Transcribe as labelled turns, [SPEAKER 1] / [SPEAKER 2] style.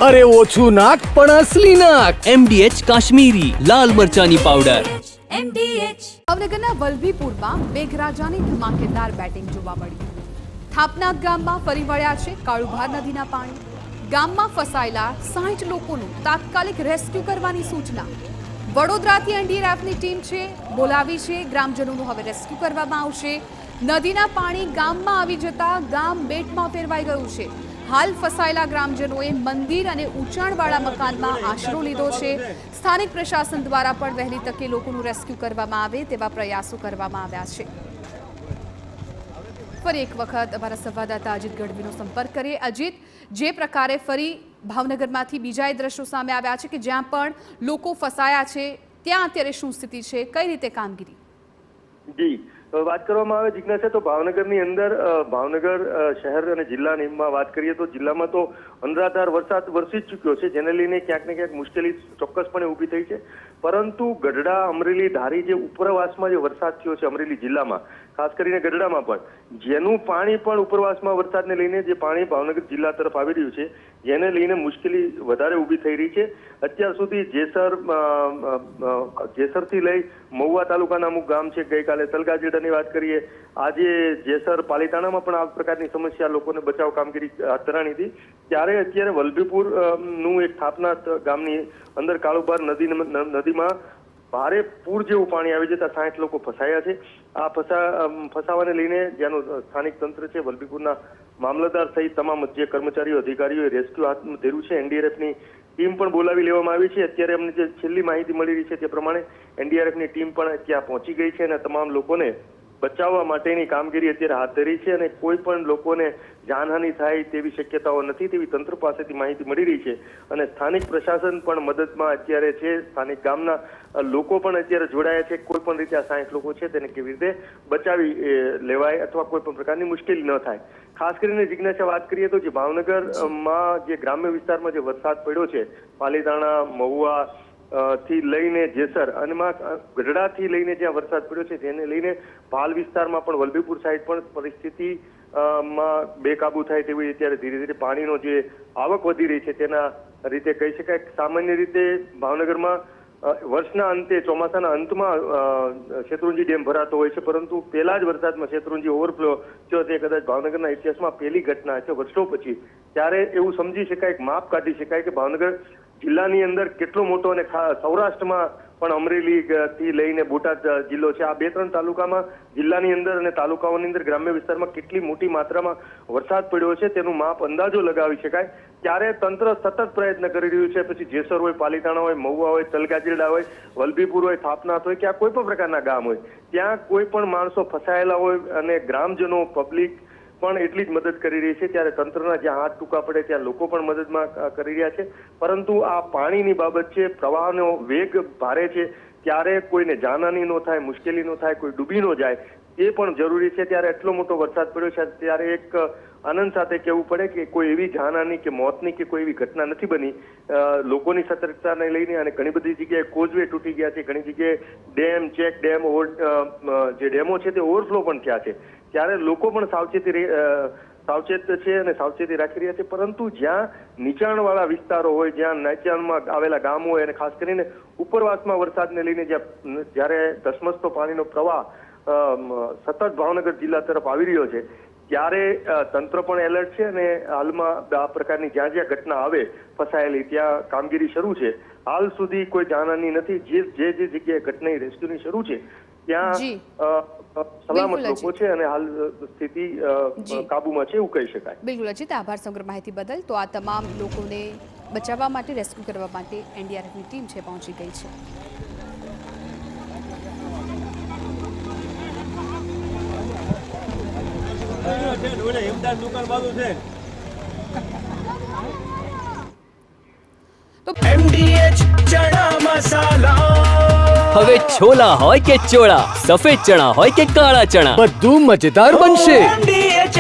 [SPEAKER 1] અરે ઓછું નાક પણ અસલી નાક.
[SPEAKER 2] MDH કાશ્મીરી લાલ મરચાની પાવડર.
[SPEAKER 3] ભાવનગરના વલભીપુરમાં મેઘરાજાની ધમાકેદાર બેટિંગ જોવા મળી. થાપનાથ ગામમાં ફરી વળ્યા છે કાળુભાર નદીના પાણી. ગામમાં ફસાયેલા 60 લોકોનું તાત્કાલિક રેસ્ક્યુ કરવાની સૂચના. વડોદરાથી NDRFની ટીમ છે બોલાવી છે. ગ્રામજનોનું હવે રેસ્ક્યુ કરવામાં આવશે. નદીના પાણી ગામમાં આવી જતા ગામ બેટમાં ફેરવાઈ ગયું છે. હાલ ફસાયેલા ગ્રામજનોએ મંદિર અને ઊંચાણવાળા મકાનમાં આશરો લીધો છે. સ્થાનિક પ્રશાસન દ્વારા પણ વહેલી તકે લોકોનું રેસ્ક્યુ કરવામાં આવે તેવા પ્રયાસો કરવામાં આવ્યા છે. ફરી એક વખત અમારા સંવાદદાતા અજીત ગઢવીનો સંપર્ક કરીએ. અજીત, જે પ્રકારે ફરી ભાવનગરમાંથી બીજા દ્રશ્યો સામે આવ્યા છે કે જ્યાં પણ લોકો ફસાયા છે, ત્યાં અત્યારે શું સ્થિતિ છે, કઈ રીતે કામગીરી?
[SPEAKER 4] જી, વાત કરવામાં આવે જિજ્ઞાસા તો ભાવનગરની અંદર ભાવનગર શહેર અને જિલ્લાની વાત કરીએ તો જિલ્લામાં તો અનરાધાર વરસાદ વરસી જ ચૂક્યો છે, જેને લઈને ક્યાંક ને ક્યાંક મુશ્કેલી ચોક્કસપણે ઊભી થઈ છે. પરંતુ ગઢડા, અમરેલી, ધારી જે ઉપરવાસમાં જે વરસાદ થયો છે અમરેલી જિલ્લામાં, ખાસ કરીને ગઢડામાં પણ, જેનું પાણી પણ ઉપરવાસમાં વરસાદને લઈને જે પાણી ભાવનગર જિલ્લા તરફ આવી રહ્યું છે, જેને લઈને મુશ્કેલી વધારે ઊભી થઈ રહી છે. અત્યાર સુધી જેસરથી લઈ મહુવા તાલુકાના અમુક ગામ છે, ગઈકાલે તલગાજેડાની વાત કરીએ, આજે જેસર પાલીતાણામાં પણ આ પ્રકારની સમસ્યા લોકોને બચાવ કામગીરી હાથ ધરાણી હતી. ત્યારે અત્યારે વલભીપુર નું એક થાપનાથ ગામની અંદર કાળુભાર નદીમાં ભારે પૂર જેવું પાણી આવી જતા 60 લોકો ફસાયા છે. આ ફસાવાને લઈને જેનું સ્થાનિક તંત્ર છે, વલભીપુરના મામલતદાર સહિત તમામ જે કર્મચારીઓ અધિકારીઓએ રેસ્ક્યુ હાથ ધર્યું છે. NDRFની ટીમ પણ બોલાવી લેવામાં આવી છે. અત્યારે અમને જે છેલ્લી માહિતી મળી રહી છે તે પ્રમાણે NDRFની ટીમ પણ ત્યાં પહોંચી ગઈ છે અને તમામ લોકોને બચાવવા માટેની કામગીરી અત્યારે હાથ ધરી છે અને કોઈ પણ લોકોને જાનહાનિ થાય તેવી શક્યતાઓ નથી તેવી તંત્ર પાસેથી માહિતી મળી રહી છે. અને સ્થાનિક પ્રશાસન પણ મદદમાં અત્યારે છે. સ્થાનિક ગામના લોકો પણ અત્યારે જોડાયા છે. કોઈ પણ રીતે આ 60 લોકો છે તેને કેવી રીતે બચાવી લેવાય અથવા કોઈ પણ પ્રકારની મુશ્કેલી ન થાય. ખાસ કરીને જિજ્ઞાસા વાત કરીએ તો જે ભાવનગરમાં જે ગ્રામ્ય વિસ્તારમાં જે વરસાદ પડ્યો છે, પાલીતાણા, મહુવા થી લઈને જેસર અને ગઢડાથી લઈને જ્યાં વરસાદ પડ્યો છે તેને લઈને ભાલ વિસ્તારમાં પણ વલભીપુર સાઈડ પણ પરિસ્થિતિ માં બેકાબુ થાય તેવી અત્યારે ધીરે ધીરે પાણીનો જે આવક વધી રહી છે તેના રીતે કહી શકાય. સામાન્ય રીતે ભાવનગરમાં વર્ષના અંતે, ચોમાસાના અંતમાં શેત્રુંજી ડેમ ભરાતો હોય છે, પરંતુ પહેલા જ વરસાદમાં શેત્રુંજી ઓવરફ્લો થયો તે કદાચ ભાવનગરના ઇતિહાસમાં પહેલી ઘટના છે વર્ષો પછી. ત્યારે એવું સમજી શકાય, માપ કાઢી શકાય કે ભાવનગર જિલ્લાની અંદર કેટલો મોટો અને સૌરાષ્ટ્રમાં પણ અમરેલી થી લઈને બોટાદ જિલ્લો છે, આ 2-3 તાલુકામાં જિલ્લાની અંદર અને તાલુકાઓની અંદર ગ્રામ્ય વિસ્તારમાં કેટલી મોટી માત્રામાં વરસાદ પડ્યો છે તેનું માપ અંદાજો લગાવી શકાય. ત્યારે તંત્ર સતત પ્રયત્ન કરી રહ્યું છે. પછી જેસર હોય, પાલીતાણા હોય, મહુવા હોય, તલગાજેડા હોય, વલભીપુર હોય, થાપનાથ હોય કે આ કોઈ પણ પ્રકારના ગામ હોય, ત્યાં કોઈ પણ માણસો ફસાયેલા હોય અને ગ્રામજનો, પબ્લિક પણ એટલી જ મદદ કરી રહી છે. ત્યારે તંત્રના જ્યાં હાથ ટૂંકા પડે ત્યાં લોકો પણ મદદમાં કરી રહ્યા છે. પરંતુ આ પાણીની બાબત છે, પ્રવાહનો વેગ ભારે છે, ત્યારે કોઈને જાનહાનિ ન થાય, મુશ્કેલી ન થાય, કોઈ ડૂબી ન જાય એ પણ જરૂરી છે. ત્યારે એટલો મોટો વરસાદ પડ્યો છે ત્યારે એક આનંદ સાથે કહેવું પડે કે કોઈ એવી જાનહાનિ કે મોતની કે કોઈ એવી ઘટના નથી બની. લોકોની સતર્કતાને લઈને અને ઘણી બધી જગ્યાએ કોઝવે તૂટી ગયા છે, ઘણી જગ્યાએ ડેમ, ચેક ડેમ, જે ડેમો છે તે ઓવરફ્લો પણ થયા છે. ત્યારે લોકો પણ સાવચેત છે અને સાવચેતી રાખી રહ્યા છે. પરંતુ જ્યાં નીચાણવાળા વિસ્તારો હોય, જ્યાં નીચાણમાં આવેલા ગામો હોય અને ખાસ કરીને ઉપરવાસમાં વરસાદને લઈને જ્યારે ધસમસતો પાણીનો પ્રવાહ સતત ભાવનગર જિલ્લા તરફ આવી રહ્યો છે, ત્યારે તંત્ર પણ એલર્ટ છે અને હાલમાં આ પ્રકારની જ્યાં જ્યાં ઘટના આવે ફસાયેલી ત્યાં કામગીરી શરૂ છે. હાલ સુધી કોઈ જાનહાનિ નથી. જે જગ્યાએ ઘટના રેસ્ક્યુની શરૂ છે ત્યાં સલામત લોકો છે અને હાલ સ્થિતિ કાબુમાં છે એવું કહી શકાય.
[SPEAKER 3] બિલકુલ અજીત, આભાર સમગ્ર માહિતી બદલ. તો આ તમામ લોકોને બચાવવા માટે, રેસ્ક્યુ કરવા માટે NDRFની ટીમ છે પહોંચી ગઈ છે.
[SPEAKER 1] તો MDH ચણા મસાલા,
[SPEAKER 2] હવે છોલા હોય કે ચોળા, સફેદ ચણા હોય કે કાળા ચણા,
[SPEAKER 1] બધું મજેદાર બનશે.
[SPEAKER 5] MDH